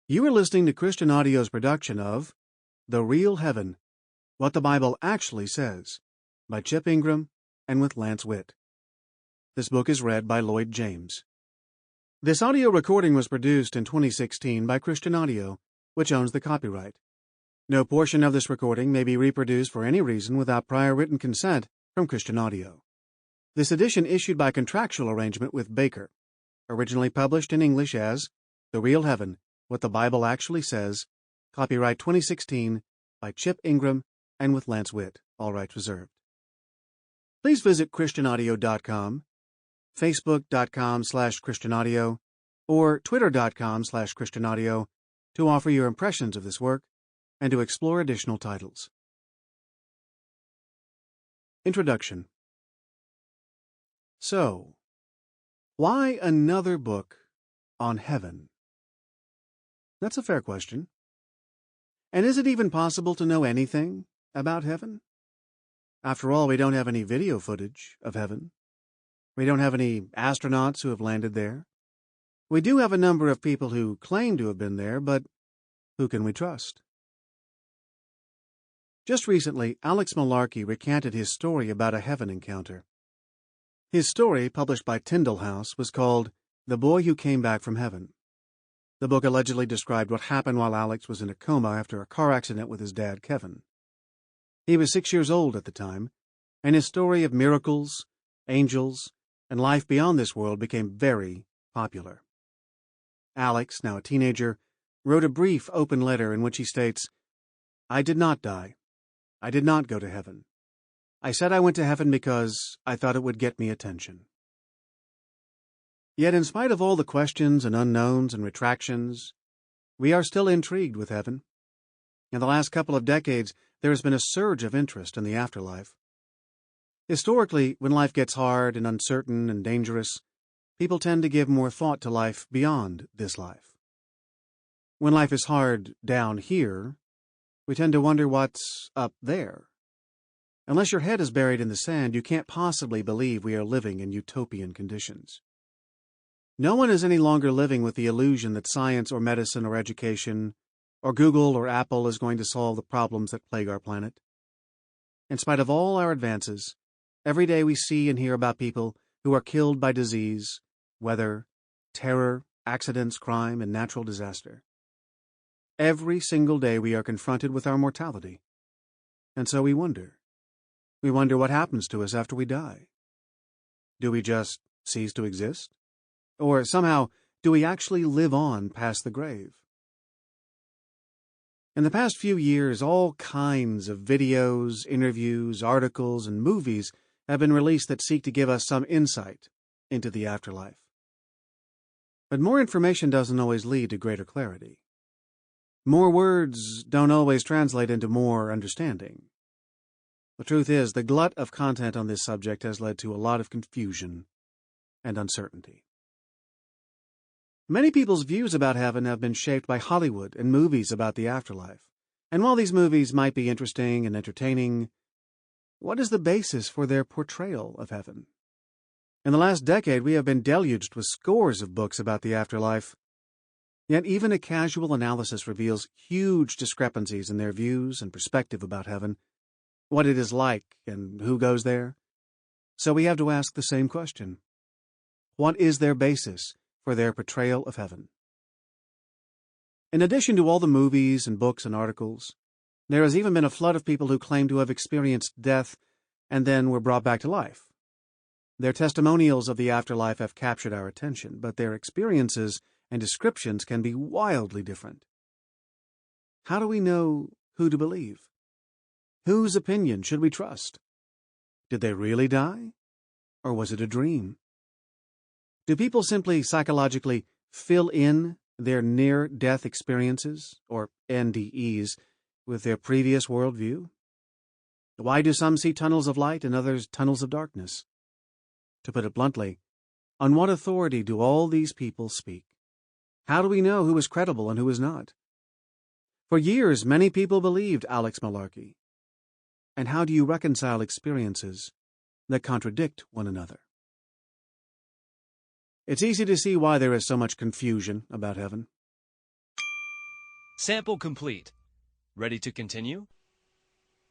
You are listening to Christian Audio's production of The Real Heaven, What the Bible Actually Says, by Chip Ingram and with Lance Witt. This book is read by Lloyd James. This audio recording was produced in 2016 by Christian Audio, which owns the copyright. No portion of this recording may be reproduced for any reason without prior written consent from Christian Audio. This edition issued by contractual arrangement with Baker, originally published in English as The Real Heaven, What the Bible Actually Says, copyright 2016 by Chip Ingram and with Lance Witt, all rights reserved. Please visit christianaudio.com, facebook.com/christianaudio, or twitter.com/christianaudio to offer your impressions of this work and to explore additional titles. Introduction. So, why another book on heaven? That's a fair question. And is it even possible to know anything about heaven? After all, we don't have any video footage of heaven. We don't have any astronauts who have landed there. We do have a number of people who claim to have been there, but who can we trust? Just recently, Alex Malarkey recanted his story about a heaven encounter. His story, published by Tyndall House, was called The Boy Who Came Back from Heaven. The book allegedly described what happened while Alex was in a coma after a car accident with his dad, Kevin. He was 6 years old at the time, and his story of miracles, angels, and life beyond this world became very popular. Alex, now a teenager, wrote a brief open letter in which he states, "I did not die. I did not go to heaven. I said I went to heaven because I thought it would get me attention." Yet in spite of all the questions and unknowns and retractions, we are still intrigued with heaven. In the last couple of decades, there has been a surge of interest in the afterlife. Historically, when life gets hard and uncertain and dangerous, people tend to give more thought to life beyond this life. When life is hard down here, we tend to wonder what's up there. Unless your head is buried in the sand, you can't possibly believe we are living in utopian conditions. No one is any longer living with the illusion that science or medicine or education or Google or Apple is going to solve the problems that plague our planet. In spite of all our advances, every day we see and hear about people who are killed by disease, weather, terror, accidents, crime, and natural disaster. Every single day we are confronted with our mortality. And so we wonder. We wonder what happens to us after we die. Do we just cease to exist? Or somehow, do we actually live on past the grave? In the past few years, all kinds of videos, interviews, articles, and movies have been released that seek to give us some insight into the afterlife. But more information doesn't always lead to greater clarity. More words don't always translate into more understanding. The truth is, the glut of content on this subject has led to a lot of confusion and uncertainty. Many people's views about heaven have been shaped by Hollywood and movies about the afterlife. And while these movies might be interesting and entertaining, what is the basis for their portrayal of heaven? In the last decade, we have been deluged with scores of books about the afterlife. Yet even a casual analysis reveals huge discrepancies in their views and perspective about heaven, what it is like, and who goes there. So we have to ask the same question. What is their basis for their portrayal of heaven? In addition to all the movies and books and articles, there has even been a flood of people who claim to have experienced death and then were brought back to life. Their testimonials of the afterlife have captured our attention, but their experiences and descriptions can be wildly different. How do we know who to believe? Whose opinion should we trust? Did they really die? Or was it a dream? Do people simply psychologically fill in their near-death experiences, or NDEs, with their previous worldview? Why do some see tunnels of light and others tunnels of darkness? To put it bluntly, on what authority do all these people speak? How do we know who is credible and who is not? For years, many people believed Alex Malarkey. And how do you reconcile experiences that contradict one another? It's easy to see why there is so much confusion about heaven. Sample complete. Ready to continue?